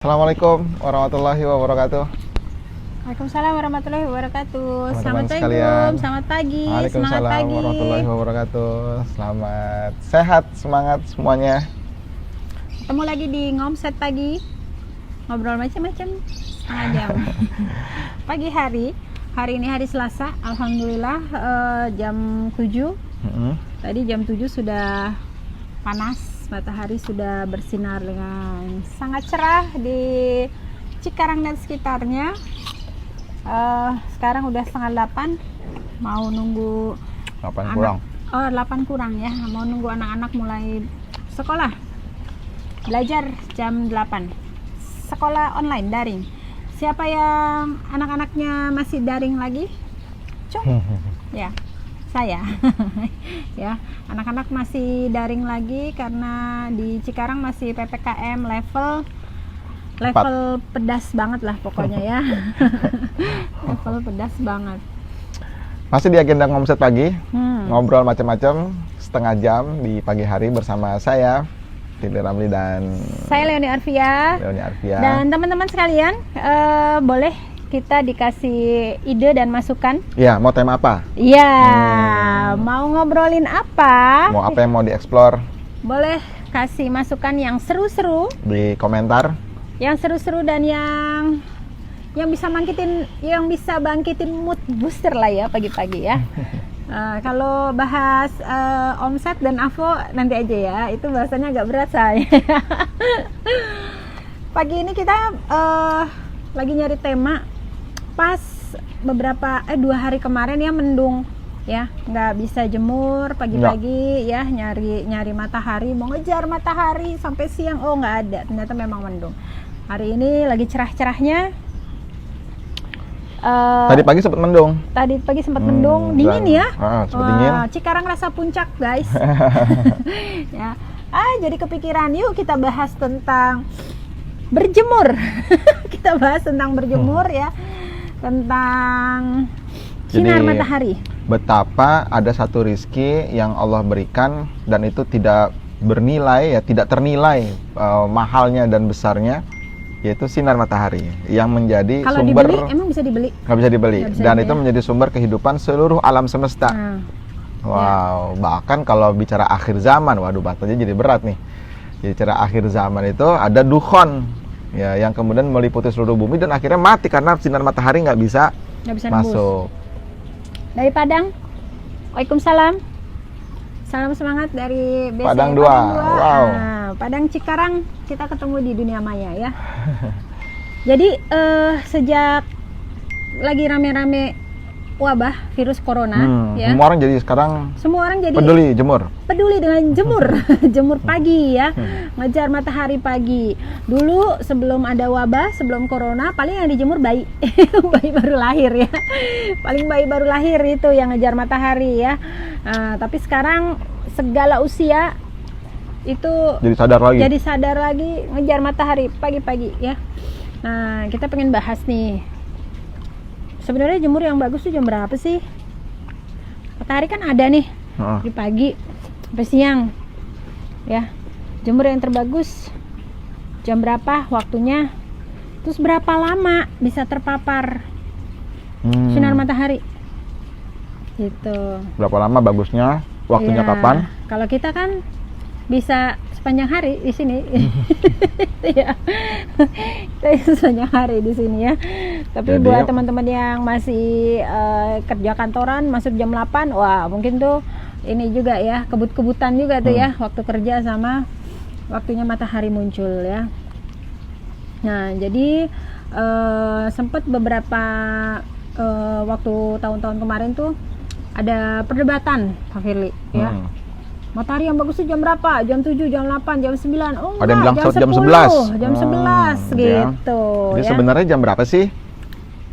Assalamualaikum warahmatullahi wabarakatuh. Waalaikumsalam warahmatullahi wabarakatuh. Teman-teman Selamat sekalian. selamat pagi, semangat Waalaikumsalam pagi. warahmatullahi wabarakatuh. Selamat sehat, semangat semuanya. Ketemu lagi di Ngomset Pagi, ngobrol macam-macam setengah jam. Pagi hari ini hari Selasa, alhamdulillah jam 7. Tadi jam 7 sudah panas, matahari sudah bersinar dengan sangat cerah di Cikarang dan sekitarnya. Sekarang udah setengah 8, mau nunggu 8 kurang. 8 kurang ya, mau nunggu anak-anak mulai sekolah, belajar jam 8, sekolah online daring. Siapa yang anak-anaknya masih daring lagi? Cung, ya saya. Ya, anak-anak masih daring lagi karena di Cikarang masih PPKM level pedas banget lah pokoknya ya. Level pedas banget. Masih di agenda Ngomset Pagi, ngobrol macam-macam setengah jam di pagi hari bersama saya Fitri Ramli dan Saya Leonie Arfia. Dan teman-teman sekalian, boleh kita dikasih ide dan masukan? Ya, mau tema apa? Iya, mau ngobrolin apa? Mau apa yang mau dieksplor? Boleh kasih masukan yang seru-seru, Di komentar. yang seru-seru dan yang bisa bangkitin mood booster lah ya pagi-pagi ya. Kalau bahas omset dan AVO nanti aja ya, itu bahasanya agak berat saya. Pagi ini kita lagi nyari tema pas beberapa 2 hari kemarin ya mendung ya, nggak bisa jemur pagi-pagi ya, nyari matahari, mau ngejar matahari sampai siang, oh nggak ada, ternyata memang mendung. Hari ini lagi cerah-cerahnya. Tadi pagi sempat mendung. Dingin ya. Sempat dingin. Cikarang rasa puncak guys. Ya. Jadi kepikiran, yuk kita bahas tentang berjemur. Kita bahas tentang berjemur ya, tentang sinar matahari. Betapa ada satu rizki yang Allah berikan dan itu tidak bernilai ya, tidak ternilai mahalnya dan besarnya, yaitu sinar matahari yang menjadi kalau sumber. Dibeli, emang bisa dibeli? Nggak bisa dibeli. Nggak bisa dan dibeli, itu menjadi sumber kehidupan seluruh alam semesta. Wow, bahkan kalau bicara akhir zaman, waduh bahasanya jadi berat nih. Bicara akhir zaman itu ada dukhon ya, yang kemudian meliputi seluruh bumi dan akhirnya mati karena sinar matahari nggak bisa masuk. Dari Padang, waalaikumsalam. Salam semangat dari BC Padang 2. Wow. Padang Cikarang, kita ketemu di dunia maya ya. Jadi sejak lagi rame-rame wabah virus corona ya. Semua orang jadi peduli dengan jemur. Jemur pagi ya. Ngejar matahari pagi. Dulu sebelum ada wabah, sebelum corona, paling yang dijemur bayi. Bayi baru lahir ya. Paling bayi baru lahir itu yang ngejar matahari ya. Tapi sekarang segala usia itu jadi sadar lagi ngejar matahari pagi-pagi ya. Nah, kita pengen bahas nih, sebenarnya jemur yang bagus tuh jam berapa sih? Matahari kan ada nih di pagi sampai siang ya. Jemur yang terbagus jam berapa waktunya? Terus berapa lama bisa terpapar sinar matahari? Gitu. Berapa lama bagusnya? Waktunya ya, kapan? Kalau kita kan bisa sepanjang hari di sini. Ya. Kita sepanjang hari di sini ya. Tapi jadi, buat teman-teman yang masih kerja kantoran masuk jam 8, wah mungkin tuh ini juga ya, kebut-kebutan juga tuh ya, waktu kerja sama waktunya matahari muncul ya. Nah, jadi sempat beberapa waktu tahun-tahun kemarin tuh ada perdebatan Pak Firly ya. Matahari yang bagus itu jam berapa? Jam 7, jam 8, jam 9. Oh enggak, ada yang bilang jam 11. Jam 11 gitu. Jadi ya, sebenarnya jam berapa sih?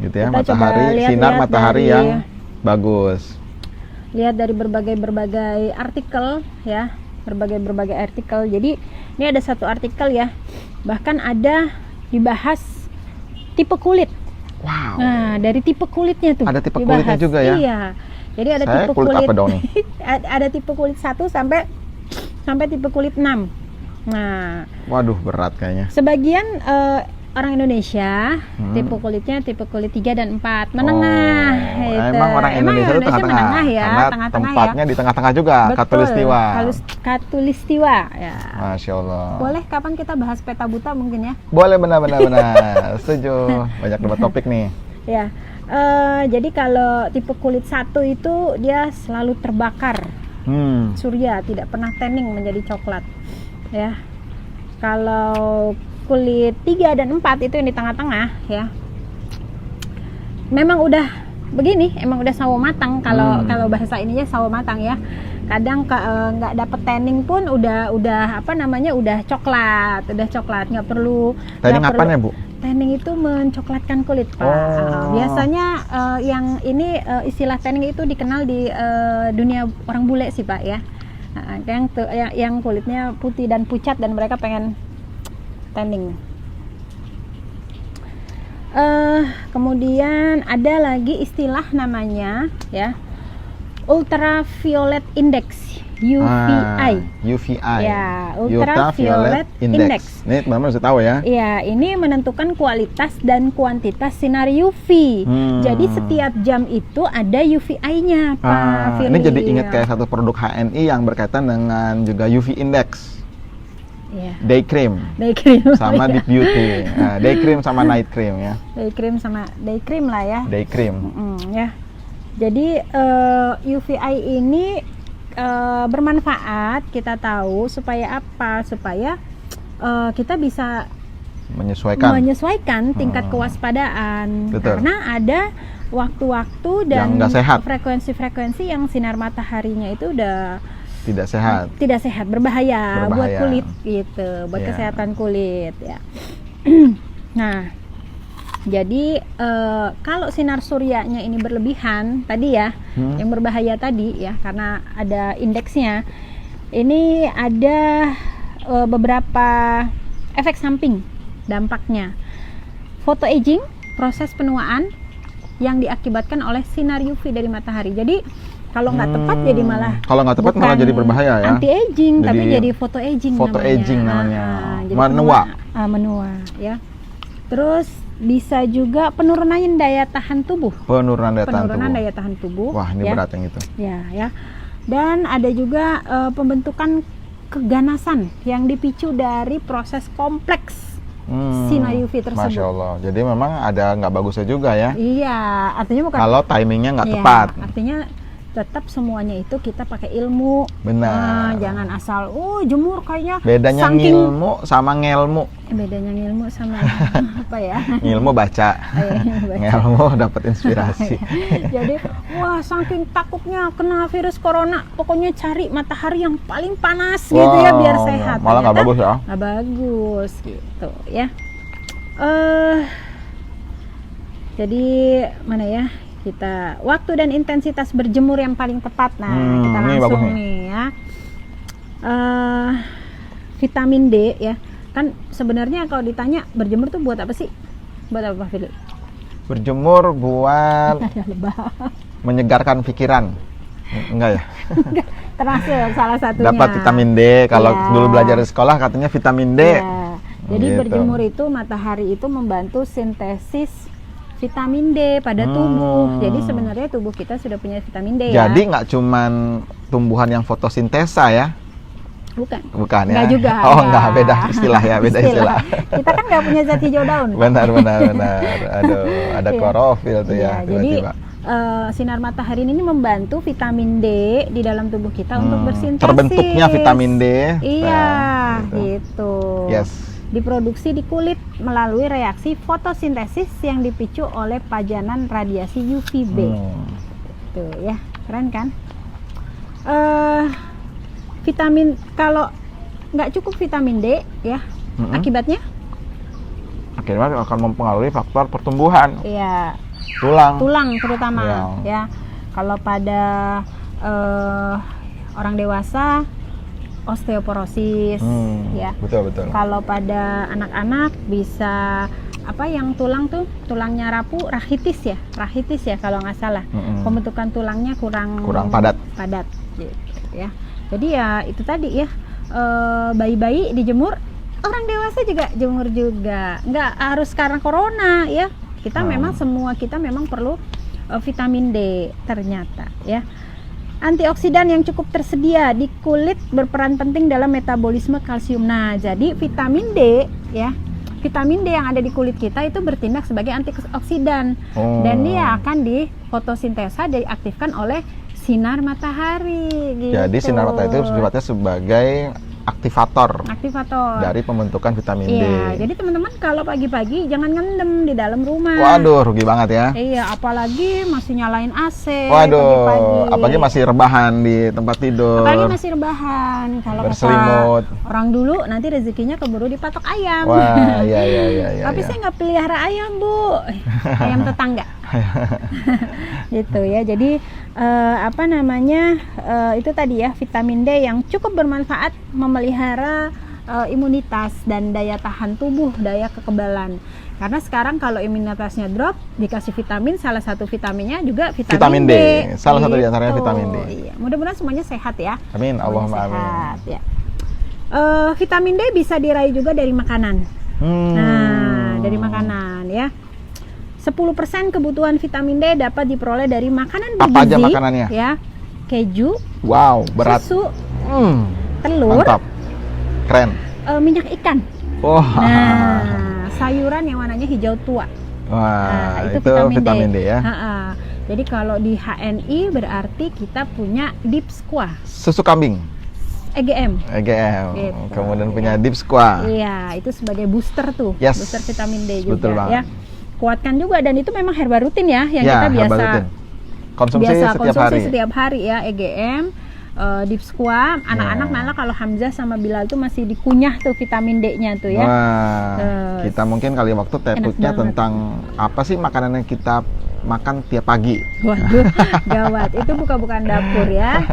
Gitu ya, kita matahari, sinar matahari yang bagus. Lihat dari berbagai artikel ya, berbagai artikel. Jadi ini ada satu artikel ya, bahkan ada dibahas tipe kulit. Wow. Nah, dari tipe kulitnya tuh. Ada tipe kulitnya juga ya? Iya. Jadi ada tipe kulit apa dong nih? Ada tipe kulit 1 sampai tipe kulit 6. Nah, waduh berat kayaknya. Sebagian orang Indonesia, tipe kulitnya tipe kulit 3 dan 4, menengah. Gitu. Emang orang Indonesia itu tengah-tengah, menengah ya, karena tengah-tengah tempatnya ya. di tengah-tengah juga, Betul, Katulistiwa. Katulistiwa ya. Masya Allah. Boleh kapan kita bahas peta buta mungkin ya? Boleh, benar. Setuju. Banyak debat topik nih. Ya. Jadi kalau tipe kulit 1 itu dia selalu terbakar surya, tidak pernah tanning menjadi coklat. Ya. Kalau kulit 3 dan 4 itu yang di tengah-tengah ya. Memang udah begini, emang udah sawo matang kalau bahasa ininya sawo matang ya. Kadang nggak dapet tanning pun udah apa namanya udah coklat, nggak perlu. Tanning apanya, Bu? Tanning itu mencoklatkan kulit, Pak. Biasanya yang ini istilah tanning itu dikenal di dunia orang bule sih, Pak ya. Yang kulitnya putih dan pucat dan mereka pengen tanning. Kemudian ada lagi istilah namanya ya ultraviolet index, UVI. UVI. Ya, ultraviolet index. Ini teman-teman harus tahu ya. Iya, ini menentukan kualitas dan kuantitas sinar UV. Jadi setiap jam itu ada UVI-nya, Pak Firly. Ini jadi ingat kayak satu produk HNI yang berkaitan dengan juga UV index. Iya. Day cream sama Deep Beauty. Day cream sama night cream ya. Day cream lah ya. Day cream. Ya. Jadi UVI ini bermanfaat kita tahu supaya apa? Supaya kita bisa menyesuaikan tingkat kewaspadaan. Betul. Karena ada waktu-waktu dan yang sehat. frekuensi-frekuensi yang sinar mataharinya itu udah tidak sehat, berbahaya buat kulit gitu, buat kesehatan kulit ya. Nah, jadi kalau sinar suryanya ini berlebihan tadi ya, yang berbahaya tadi ya, karena ada indeksnya, ini ada beberapa efek samping dampaknya. Photoaging, proses penuaan yang diakibatkan oleh sinar UV dari matahari. Jadi kalau nggak tepat jadi malah jadi berbahaya ya. Anti-aging tapi jadi photoaging namanya. Jadi menua ya. Terus bisa juga penurunan daya tahan tubuh. Penurunan daya tahan tubuh. Wah, ini berat yang itu. Ya. Dan ada juga pembentukan keganasan yang dipicu dari proses kompleks sinar UV tersebut. Masya Allah. Jadi memang ada nggak bagusnya juga ya. Iya, artinya bukan. Kalau timingnya nggak tepat. Artinya tetap semuanya itu kita pakai ilmu. Benar. Jangan asal jemur kayaknya. Bedanya ngilmu sama ngelmu. Bedanya ngilmu sama apa ya? Ngilmu baca. Ngelmu dapat inspirasi. Jadi saking takutnya kena virus corona, pokoknya cari matahari yang paling panas gitu ya biar sehat. Malah nggak bagus ya? Nggak bagus gitu ya. Jadi mana ya? Kita waktu dan intensitas berjemur yang paling tepat. Nah, kita langsung nih ya. Vitamin D ya. Kan sebenarnya kalau ditanya berjemur tuh buat apa sih? Buat apa, Firly? Berjemur buat menyegarkan pikiran. Enggak ya? Termasuk salah satunya. Dapat vitamin D. Kalau dulu belajar di sekolah katanya vitamin D. Jadi berjemur itu matahari itu membantu sintesis vitamin D pada tubuh. Jadi sebenarnya tubuh kita sudah punya vitamin D ya. Jadi nggak cuman tumbuhan yang fotosintesa ya? Bukan ya? Nggak juga. Nggak, beda istilah ya, beda istilah. Kita kan nggak punya zat hijau daun. Benar. Aduh, ada klorofil tuh ya. Jadi sinar matahari ini membantu vitamin D di dalam tubuh kita untuk bersintesis. Terbentuknya vitamin D. Iya, gitu. Yes. Diproduksi di kulit melalui reaksi fotosintesis yang dipicu oleh pajanan radiasi UVB. Tuh ya, keren kan? Vitamin, kalau nggak cukup vitamin D ya, akibatnya akan mempengaruhi faktor pertumbuhan. Iya. Tulang terutama ya. Kalau pada orang dewasa osteoporosis ya. Betul. Kalau pada anak-anak bisa yang tulangnya rapuh, rachitis ya kalau nggak salah. Pembentukan tulangnya kurang padat gitu ya. Jadi ya itu tadi ya, bayi-bayi dijemur orang dewasa juga jemur juga. Nggak harus karena corona ya. Kita memang semua kita memang perlu vitamin D ternyata ya. Antioksidan yang cukup tersedia di kulit berperan penting dalam metabolisme kalsium. Nah, jadi vitamin D ya, vitamin D yang ada di kulit kita itu bertindak sebagai antioksidan dan dia akan difotosintesa, diaktifkan oleh sinar matahari. Gitu. Jadi sinar matahari itu sifatnya sebagai aktivator dari pembentukan vitamin D. Iya, jadi teman-teman kalau pagi-pagi jangan ngendem di dalam rumah. Waduh, rugi banget ya. Iya, apalagi masih nyalain AC. Waduh, pagi-pagi. apalagi masih rebahan di tempat tidur. Apalagi masih rebahan. Kalau berselimut. Orang dulu nanti rezekinya keburu dipatok ayam. Wah, iya. Tapi saya nggak pelihara ayam, Bu. Ayam tetangga. Gitu ya. Jadi itu tadi ya, vitamin D yang cukup bermanfaat memelihara imunitas dan daya tahan tubuh, daya kekebalan. Karena sekarang kalau imunitasnya drop, dikasih vitamin, salah satu vitaminnya juga vitamin D. Salah satu di antaranya vitamin D. Iya. Mudah-mudahan semuanya sehat ya. Amin, Allahumma amin. Ya. Vitamin D bisa diraih juga dari makanan. Nah, dari makanan ya. 10% kebutuhan vitamin D dapat diperoleh dari makanan bergizi. Apa aja makanannya? Ya, keju. Wow, berat. Susu. Telur. Mantap. Keren. Minyak ikan. Nah, sayuran yang warnanya hijau tua. Wah, itu vitamin D ya. Jadi kalau di HNI berarti kita punya Deep Squaa. Susu kambing. EGM. Gitu. Kemudian punya Deep Squaa. Iya, itu sebagai booster tuh. Yes. Booster vitamin D juga. Betul banget. Ya. Kuatkan juga, dan itu memang herba rutin ya yang kita biasa konsumsi setiap hari ya. EGM, Deep Squaa, anak-anak malah kalau Hamzah sama Bilal tuh masih dikunyah tuh vitamin D-nya tuh ya. Wah, kita mungkin kali waktu topiknya tentang apa sih makanan yang kita makan tiap pagi. Waduh, gawat. Itu bukan dapur ya.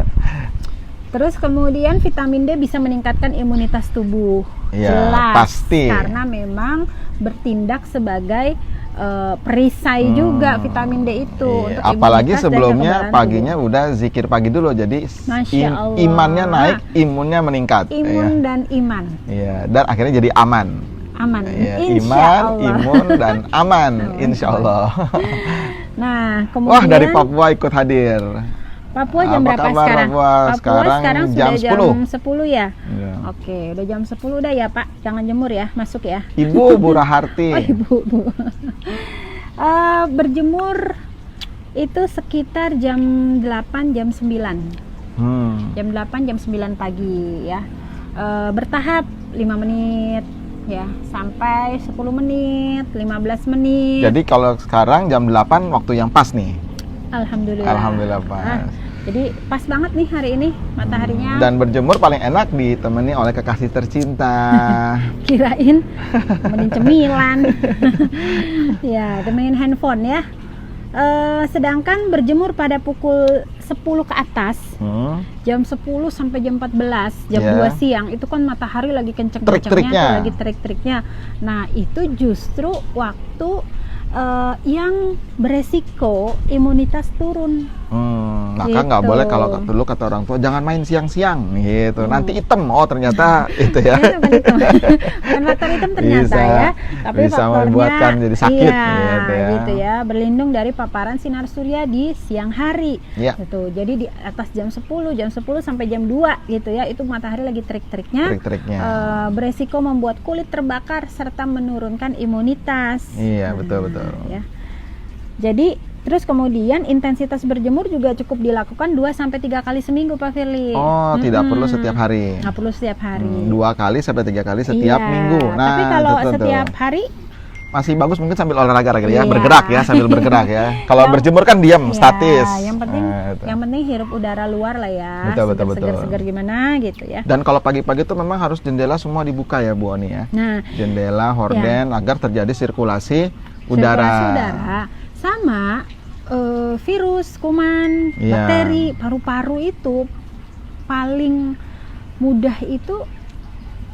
Terus kemudian vitamin D bisa meningkatkan imunitas tubuh. Ya, jelas. Pasti. Karena memang bertindak sebagai perisai juga vitamin D itu. Iya. Apalagi sebelumnya paginya udah zikir pagi dulu, jadi imannya naik, imunnya meningkat. Imun dan iman. Iya, dan akhirnya jadi aman. Aman. Iya, iman, imun dan aman, insya Allah. Nah, kemudian. Wah, dari Papua ikut hadir. Papua jam berapa sekarang? Papua sekarang jam sudah 10 ya? Ya. Oke, udah jam 10 udah ya Pak. Jangan jemur ya, masuk ya. Ibu Bu Raharti. Oh, Ibu. Berjemur itu sekitar jam 8, jam 9. Jam 8, jam 9 pagi ya. Bertahap 5 menit ya, sampai 10 menit, 15 menit. Jadi kalau sekarang jam 8 waktu yang pas nih. Alhamdulillah pas. Jadi pas banget nih hari ini mataharinya. Dan berjemur paling enak ditemani oleh kekasih tercinta. Kirain temenin cemilan. Ya, temenin handphone ya. Sedangkan berjemur pada pukul 10 ke atas, jam 10 sampai jam 14, jam 2 siang, itu kan matahari lagi kenceng-kencengnya, lagi terik-teriknya. Nah, itu justru waktu yang beresiko imunitas turun. Maka nggak boleh, kalau dulu kata orang tua jangan main siang-siang gitu, nanti hitam. Oh ternyata itu ya. Bukan faktor hitam ternyata ya, tapi bisa membuatkan jadi sakit. Gitu ya. Berlindung dari paparan sinar surya di siang hari. Gitu. Jadi di atas jam 10 sampai jam 2 gitu ya, itu matahari lagi terik-teriknya. Beresiko membuat kulit terbakar serta menurunkan imunitas. Iya, betul. Ya. Jadi terus kemudian intensitas berjemur juga cukup dilakukan 2 sampai 3 kali seminggu Pak Firly. Oh, tidak perlu setiap hari. Nggak perlu setiap hari. 2 kali sampai 3 kali setiap minggu. Nah, tapi kalau setiap hari masih bagus, mungkin sambil olahraga ya, bergerak ya, sambil bergerak ya. Kalau berjemur kan diam, statis. Yang penting hirup udara luar lah ya. Betul. Segar gimana gitu ya. Dan kalau pagi-pagi itu memang harus jendela semua dibuka ya Bu Oni ya. Nah, jendela, horden agar terjadi sirkulasi udara. Sama virus, kuman, bakteri, paru-paru itu paling mudah itu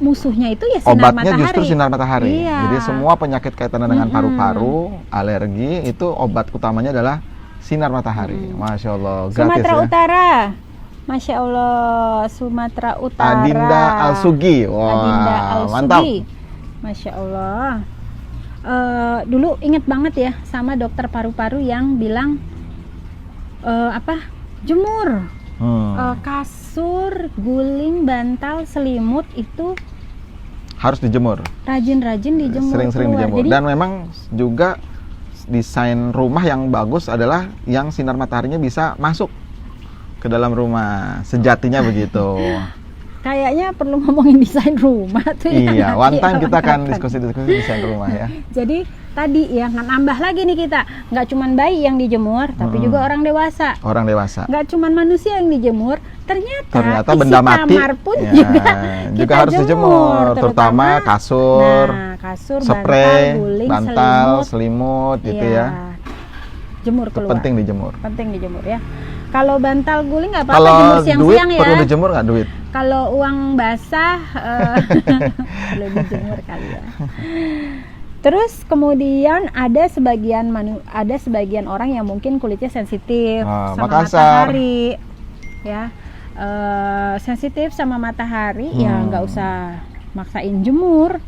musuhnya itu ya sinar obatnya matahari. Justru sinar matahari. Jadi semua penyakit kaitan dengan paru-paru, alergi, itu obat utamanya adalah sinar matahari. Masya Allah, gratis. Sumatera Utara Masya Allah, Sumatera Utara. Adinda Al-Sugi. Wah, Adinda Al-Sugi. mantap. Masya Allah. Dulu inget banget ya sama dokter paru-paru yang bilang jemur. Kasur, guling, bantal, selimut itu Harus dijemur. rajin-rajin dijemur. Sering-sering keluar. dijemur. Jadi, Dan memang juga desain rumah yang bagus adalah yang sinar mataharinya bisa masuk ke dalam rumah. Sejatinya begitu. kayaknya perlu ngomongin desain rumah tuh ya. Iya, nanti one time ya, kita akan kapan. diskusi-diskusi desain rumah ya. Jadi tadi ya nambah lagi nih kita, nggak cuman bayi yang dijemur, tapi juga orang dewasa. Orang dewasa. Nggak cuman manusia yang dijemur, ternyata isi benda mati kamar pun ya, juga kita harus dijemur, terutama kasur, kasur, spray, bantal, guling, bantal, selimut gitu Iya, ya. Jemur Itu keluar. penting dijemur. Penting dijemur ya. Kalau bantal guling nggak apa-apa Kalau jemur duit siang-siang ya. perlu dijemur nggak duit? Kalau uang basah perlu dijemur kali ya. Terus kemudian ada sebagian orang yang mungkin kulitnya sensitif sama Makassar. matahari, ya. Sensitif sama matahari ya nggak usah maksain jemur.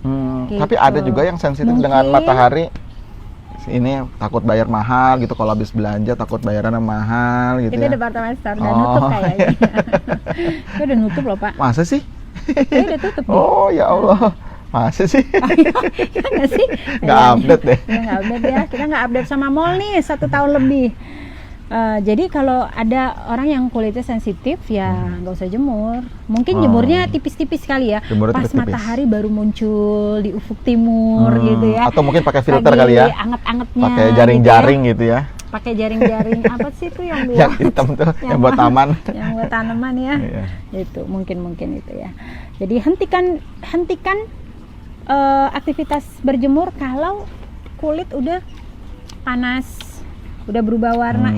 Gitu. Tapi ada juga yang sensitif dengan Mungkin. matahari. Ini takut bayar mahal gitu, kalau habis belanja takut bayarannya mahal gitu Itu ya. departemen store udah nutup kayaknya. Itu udah nutup loh Pak. Masa sih? Itu udah tutup. nih. Oh ya Allah, masa sih? Ya nggak sih? Nggak update deh. Ya, nggak update ya. Kita nggak update sama mall nih 1 tahun lebih. Jadi kalau ada orang yang kulitnya sensitif ya nggak usah jemur. Mungkin jemurnya tipis-tipis kali ya. Jemurnya Pas tipis-tipis. matahari baru muncul di ufuk timur gitu ya. Atau mungkin pakai filter Lagi kali ya. Anget-angetnya. Pakai jaring-jaring gitu ya. Pakai jaring-jaring apa sih itu yang Yang buat hitam tuh, yang buat taman. yang buat tanaman ya. Iya. Itu mungkin itu ya. Jadi hentikan aktivitas berjemur kalau kulit udah panas, udah berubah warna,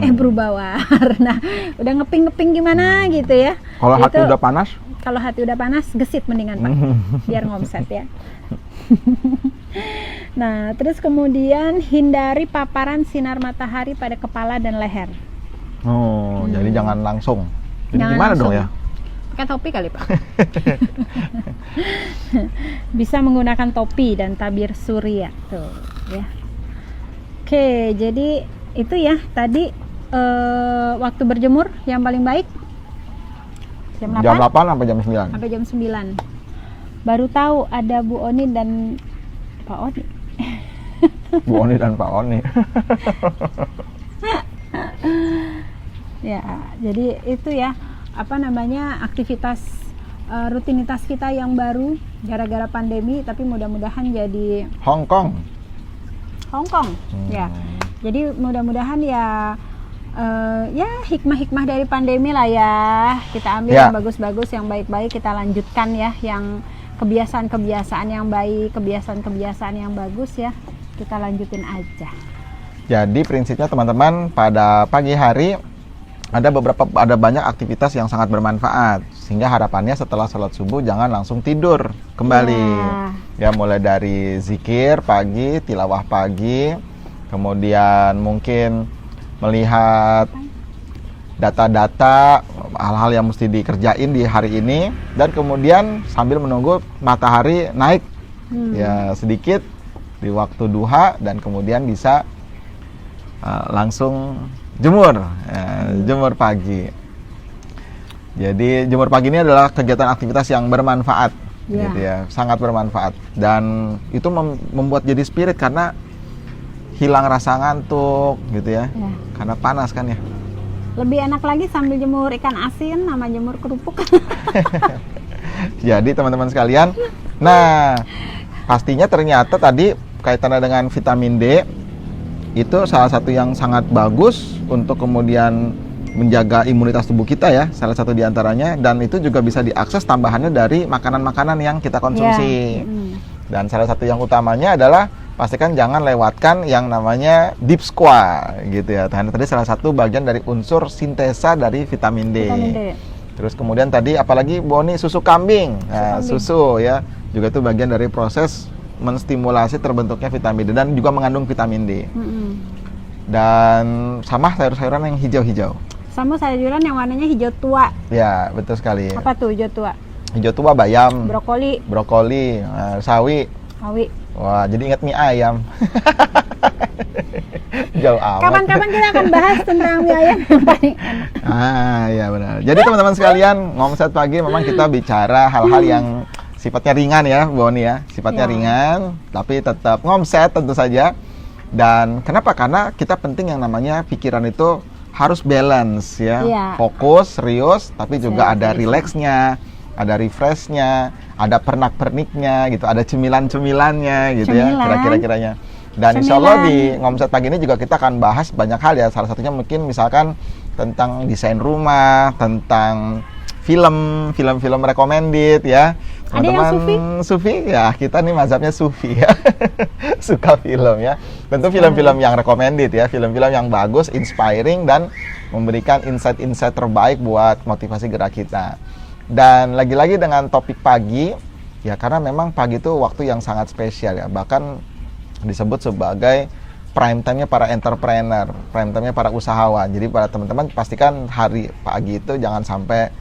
udah ngeping-ngeping gimana gitu ya. Kalau hati Itu- udah panas, Kalau hati udah panas, gesit mendingan Pak, biar ngomset ya. Nah, terus kemudian hindari paparan sinar matahari pada kepala dan leher. jadi jangan langsung. Jadi Jangan gimana dong langsung. ya? Pakai topi kali Pak. Bisa menggunakan topi dan tabir surya tuh ya. Oke, jadi itu ya tadi waktu berjemur yang paling baik jam 8 Jam 8 sampai jam 9. sampai jam 9. Baru tahu ada Bu Oni dan Pak Oni. Bu Oni dan Pak Oni. Ya, jadi itu ya aktivitas rutinitas kita yang baru gara-gara pandemi, tapi mudah-mudahan jadi Hong Kong. Hongkong ya. Jadi mudah-mudahan ya hikmah-hikmah dari pandemi lah ya, kita ambil Ya. yang bagus-bagus, yang baik-baik kita lanjutkan ya, yang kebiasaan-kebiasaan yang baik, kebiasaan-kebiasaan yang bagus ya kita lanjutin aja. Jadi prinsipnya teman-teman, pada pagi hari ada banyak aktivitas yang sangat bermanfaat, sehingga harapannya setelah sholat subuh jangan langsung tidur kembali. Ya, mulai dari zikir pagi, tilawah pagi, kemudian mungkin melihat data-data hal-hal yang mesti dikerjain di hari ini, dan kemudian sambil menunggu matahari naik ya sedikit di waktu duha, dan kemudian bisa langsung jemur pagi. Jadi jemur pagi ini adalah kegiatan aktivitas yang bermanfaat, gitu ya, sangat bermanfaat, dan itu membuat jadi spirit karena hilang rasa ngantuk, gitu ya, karena panas kan ya. Lebih enak lagi sambil jemur ikan asin sama jemur kerupuk. Jadi teman-teman sekalian, nah pastinya ternyata tadi kaitannya dengan vitamin D itu salah satu yang sangat bagus untuk kemudian menjaga imunitas tubuh kita ya, salah satu diantaranya, dan itu juga bisa diakses tambahannya dari makanan-makanan yang kita konsumsi. Dan salah satu yang utamanya adalah pastikan jangan lewatkan yang namanya deep squat gitu ya. Tadi salah satu bagian dari unsur sintesa dari vitamin D. Terus kemudian tadi apalagi Boni, susu kambing. Nah, susu ya juga itu bagian dari proses menstimulasi terbentuknya vitamin D dan juga mengandung vitamin D. Dan sama sayur-sayuran yang hijau-hijau. Sama sayuran yang warnanya hijau tua. Ya, betul sekali. Apa tuh hijau tua? Hijau tua bayam, Brokoli, sawi. sawi. Wah, jadi ingat mie ayam. Jauh amat. Kapan-kapan kita akan bahas tentang mie ayam yang paling enak. Iya benar. Jadi teman-teman sekalian, ngomset pagi memang kita bicara hal-hal yang sifatnya ringan ya, Bu Oni ya. Sifatnya Ya. ringan, tapi tetap ngomset tentu saja. Dan kenapa? Karena kita penting yang namanya pikiran itu harus balance ya. Iya. Fokus, serius, tapi juga Serius, ada serius. relaxnya, ada refreshnya, ada pernak-perniknya gitu, ada cemilan-cemilannya gitu ya, Cemilan. kira-kiranya. Dan insya Allah Cemilan. di ngomset pagi ini juga kita akan bahas banyak hal ya. Salah satunya mungkin misalkan tentang desain rumah, tentang film recommended ya. Ada yang Sufi ya, kita nih mazhabnya Sufi ya. Suka film ya. Tentu film-film yang recommended ya, film-film yang bagus, inspiring dan memberikan insight-insight terbaik buat motivasi gerak kita. Dan lagi-lagi dengan topik pagi ya, karena memang pagi itu waktu yang sangat spesial ya. Bahkan disebut sebagai prime time-nya para entrepreneur, prime time-nya para usahawan. Jadi para teman-teman pastikan hari pagi itu jangan sampai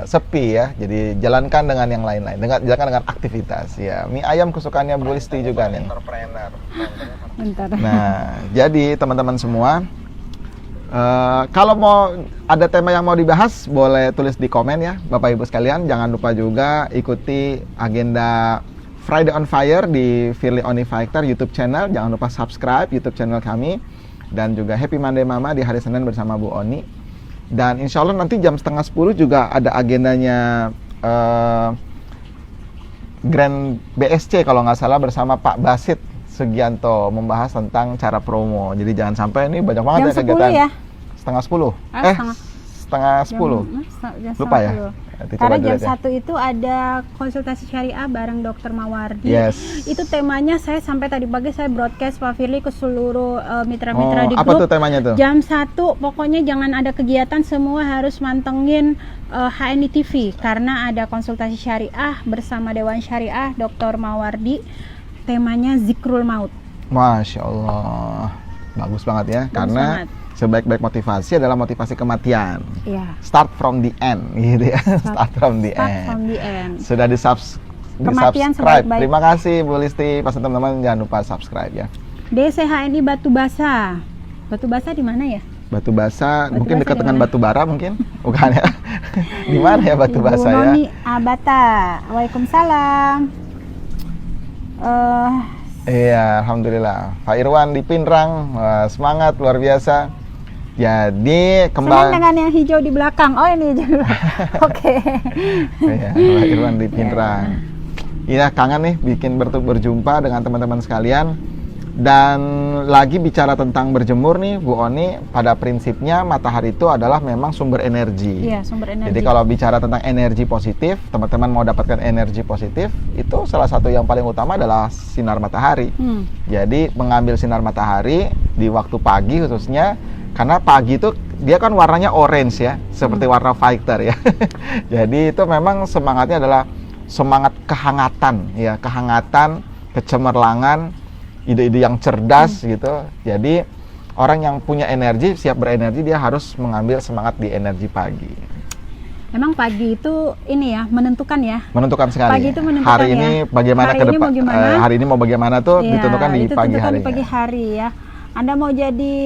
sepi ya. Jadi jalankan dengan yang lain-lain, jalankan dengan aktivitas ya. Mie ayam kesukaannya Bu Listi juga nih. Bentar. Nah, jadi teman-teman semua, kalau mau ada tema yang mau dibahas, boleh tulis di komen ya, Bapak Ibu sekalian. Jangan lupa juga ikuti agenda Friday on Fire di Firly Oni Fighter YouTube channel. Jangan lupa subscribe YouTube channel kami. Dan juga Happy Monday Mama di hari Senin bersama Bu Oni. Dan insya Allah nanti jam 9:30 juga ada agendanya Grand BSC kalau nggak salah bersama Pak Basit Sugianto membahas tentang cara promo. Jadi jangan sampai ini banyak banget Jam ya kegiatan. 10 ya? 9:30. Setengah 10. Jam Lupa ya? 10. Nanti Karena coba jam dilihat ya. 1 itu ada konsultasi syariah bareng Dr. Mawardi. Yes. Itu temanya saya sampai tadi pagi saya broadcast Pak Firly ke seluruh mitra-mitra di apa grup. tuh temanya tuh? Jam 1 pokoknya jangan ada kegiatan, semua harus mantengin HNI TV karena ada konsultasi syariah bersama Dewan Syariah Dr. Mawardi. Temanya Zikrul Maut. Masya Allah. Bagus banget ya. Bagus Karena banget. sebaik-baik motivasi adalah motivasi kematian. Iya. Start from the end gitu ya. Start from the Start end. from the end. Sudah Kematian di-subscribe. sebaik-baik. Terima kasih Bu Listi. Pas teman-teman jangan lupa subscribe ya. DCHNI Batu Basa. Batu Basa di mana ya? Batu Basa, Batu mungkin Basa dekat di dengan mana? Batu Bara mungkin? Bukan ya? Di mana ya Batu Basa Ibu ya? Noni Abata. Waalaikumsalam. Iya, alhamdulillah. Pak Irwan di Pinrang, wah, semangat luar biasa. Jadi Senang kembali dengan yang hijau di belakang. Oh ini hijau di belakang. Oke. Iya, Pak Irwan di Pinrang. Iya, kangen nih bikin berjumpa dengan teman-teman sekalian. Dan lagi bicara tentang berjemur nih, Bu Oni, pada prinsipnya matahari itu adalah memang sumber energi. Iya, sumber energi. Jadi kalau bicara tentang energi positif, teman-teman mau dapatkan energi positif, itu salah satu yang paling utama adalah sinar matahari. Jadi mengambil sinar matahari di waktu pagi khususnya, karena pagi itu dia kan warnanya orange ya, seperti warna fighter ya. Jadi itu memang semangatnya adalah semangat kehangatan ya, kehangatan, kecemerlangan, ide-ide yang cerdas gitu. Jadi orang yang punya energi, siap berenergi, dia harus mengambil semangat di energi pagi. Memang pagi itu ini ya, menentukan ya. Menentukan sekali. Pagi itu menentukan hari ya. ini bagaimana Hari ke ini depan? mau gimana? Hari ini mau bagaimana tuh Iya, ditentukan di itu pagi tentukan hari. di pagi hari ya. Anda mau jadi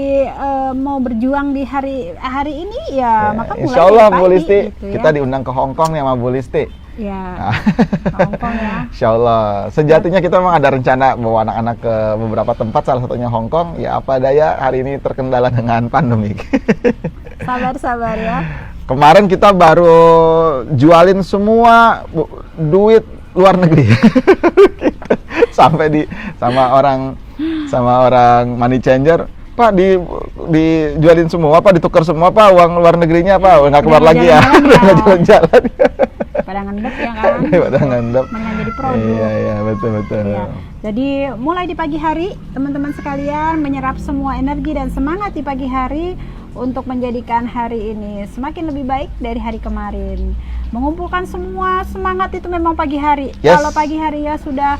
mau berjuang di hari ini ya, maka mulai Insya Allah dari Bu pagi, Listi, gitu ya. kita diundang ke Hong Kong nih sama Bu Listi. Ya, Hongkong ya. Insya Allah. Sejatinya kita memang ada rencana bawa anak-anak ke beberapa tempat, salah satunya Hong Kong. Ya apa daya hari ini terkendala dengan pandemik. Sabar ya. Kemarin kita baru jualin semua duit luar negeri. Sampai sama orang money changer, Pak dijualin semua, Pak ditukar semua, Pak uang luar negerinya, Pak nggak keluar lagi ya. Nggak jalan-jalan. Pada ngendep ya kan. Pada ngendep. Mendingan jadi produk. Iya betul. Ya. Jadi mulai di pagi hari teman-teman sekalian menyerap semua energi dan semangat di pagi hari untuk menjadikan hari ini semakin lebih baik dari hari kemarin. Mengumpulkan semua semangat itu memang pagi hari. Yes. Kalau pagi hari ya sudah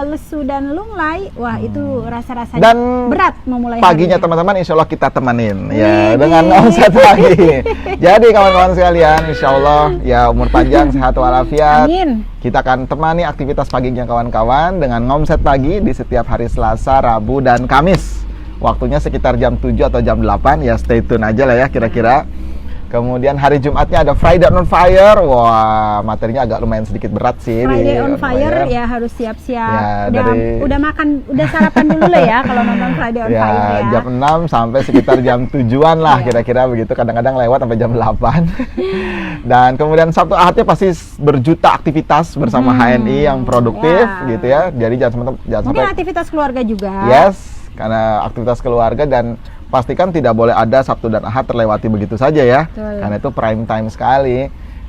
lesu dan lunglai, wah itu rasa-rasanya Dan berat memulai paginya harinya. teman-teman insya Allah kita temenin Widih. ya dengan omset pagi. Jadi kawan-kawan sekalian, insya Allah ya umur panjang, sehat walafiat. Amin. Kita akan temani aktivitas paginya kawan-kawan dengan ngomset pagi di setiap hari Selasa, Rabu, dan Kamis. Waktunya sekitar jam 7 atau jam 8 ya, stay tune aja lah ya kira-kira. Kemudian hari Jumatnya ada Friday on Fire. Wah, materinya agak lumayan sedikit berat sih. Friday on Fire lumayan. ya harus siap-siap. Ya, udah makan, udah sarapan dulu lah ya kalau nonton Friday on Ya, Fire ya. jam 6 sampai sekitar jam 7-an lah Iya. kira-kira begitu. Kadang-kadang lewat sampai jam 8. Dan kemudian Sabtu Ahadnya pasti berjuta aktivitas bersama HNI yang produktif Ya. gitu ya. Jadi jangan Mungkin sampai aktivitas keluarga juga. yes, karena aktivitas keluarga dan pastikan tidak boleh ada Sabtu dan Ahad terlewati begitu saja ya. Betul. Karena itu prime time sekali.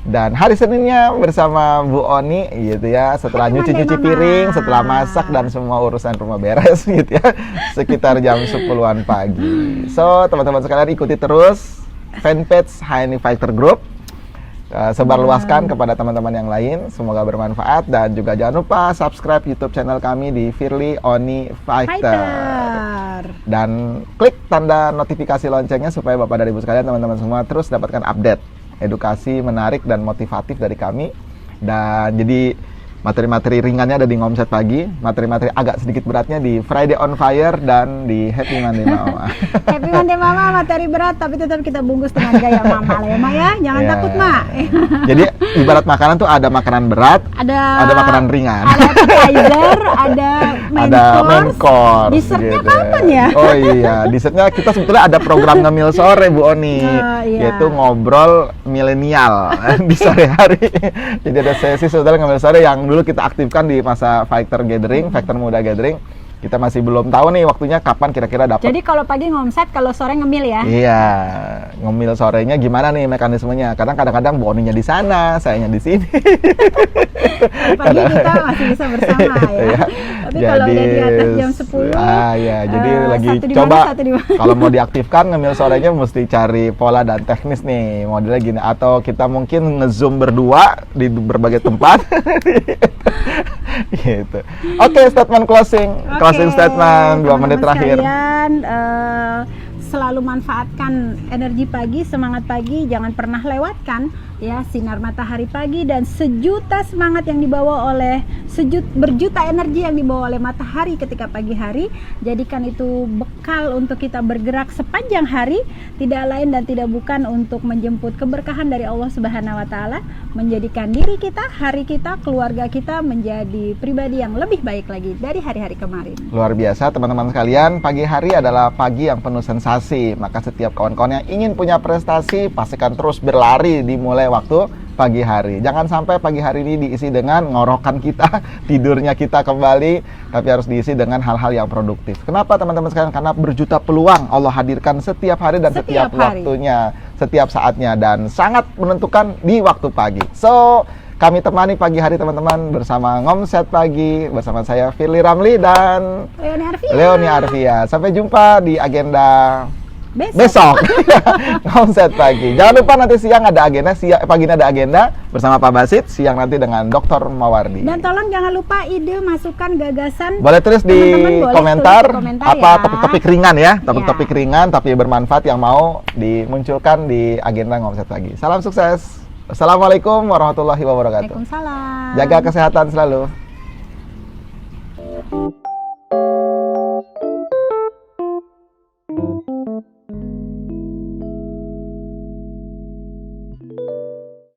Dan hari Seninnya bersama Bu Oni gitu ya, setelah Happy nyuci-nyuci Monday, Mama. piring, setelah masak dan semua urusan rumah beres gitu ya, sekitar jam 10-an pagi. So, teman-teman sekalian ikuti terus fanpage HNI Fighter Group. Sebarluaskan kepada teman-teman yang lain, semoga bermanfaat dan juga jangan lupa subscribe YouTube channel kami di Firly Oni Fighter. Dan klik tanda notifikasi loncengnya supaya Bapak dan Ibu sekalian, teman-teman semua terus dapatkan update edukasi menarik dan motivatif dari kami. Dan jadi materi-materi ringannya ada di Ngomset Pagi, materi-materi agak sedikit beratnya di Friday on Fire dan di Happy Monday Mama. Happy Monday Mama, materi berat tapi tetap kita bungkus dengan gaya Mama lah ya Ma ya. Jangan Ya. takut Ma. Jadi ibarat makanan tuh ada makanan berat, Ada makanan ringan. Ada appetizer, ada main course. Dessertnya kapan ya? Oh iya, dessertnya kita sebetulnya ada program ngemil sore Bu Oni, Oh, iya. yaitu ngobrol milenial di sore hari. Jadi ada sesi sebetulnya ngemil sore yang dulu kita aktifkan di masa Fighter Gathering, Fighter Muda Gathering. Kita masih belum tahu nih waktunya kapan kira-kira dapat. Jadi kalau pagi ngomset, kalau sore ngemil ya. Iya, ngemil sorenya gimana nih mekanismenya? Kadang-kadang Bu Oninya di sana, sayanya di sini. Pagi kita masih bisa bersama ya. Tapi kalau udah di atas jam 10, jadi lagi satu di coba mana, satu di mana. kalau mau diaktifkan ngemil sorenya mesti cari pola dan teknis nih, modelnya gini, atau kita mungkin nge-zoom berdua di berbagai tempat. Gitu. Oke, statement closing. Closing statement 2 menit terakhir. Sekalian, selalu manfaatkan energi pagi, semangat pagi, jangan pernah lewatkan ya sinar matahari pagi dan sejuta semangat yang dibawa oleh berjuta energi yang dibawa oleh matahari ketika pagi hari. Jadikan itu bekal untuk kita bergerak sepanjang hari, tidak lain dan tidak bukan untuk menjemput keberkahan dari Allah Subhanahu wa taala, menjadikan diri kita, hari kita, keluarga kita menjadi pribadi yang lebih baik lagi dari hari-hari kemarin. Luar biasa teman-teman sekalian, pagi hari adalah pagi yang penuh sensasi. Maka setiap kawan-kawan yang ingin punya prestasi, pastikan terus berlari dimulai waktu pagi hari. Jangan sampai pagi hari ini diisi dengan ngorokan kita, tidurnya kita kembali, tapi harus diisi dengan hal-hal yang produktif. Kenapa teman-teman sekalian? Karena berjuta peluang Allah hadirkan setiap hari dan setiap hari. waktunya, setiap saatnya, dan sangat menentukan di waktu pagi. So, kami temani pagi hari teman-teman bersama Ngomset Pagi, bersama saya Firly Ramli dan Leoni Arvia. Sampai jumpa di agenda besok. Ngomset Pagi. Jangan lupa nanti siang ada agenda, pagi ada agenda bersama Pak Basit, siang nanti dengan Dr. Mawardi. Dan tolong jangan lupa ide, masukan, gagasan. Boleh tulis di Boleh komentar, tulis di komentar apa ya. topik-topik ringan ya, topik-topik ringan tapi bermanfaat yang mau dimunculkan di agenda Ngomset Pagi. Salam sukses. Assalamualaikum warahmatullahi wabarakatuh. Waalaikumsalam. Jaga kesehatan selalu.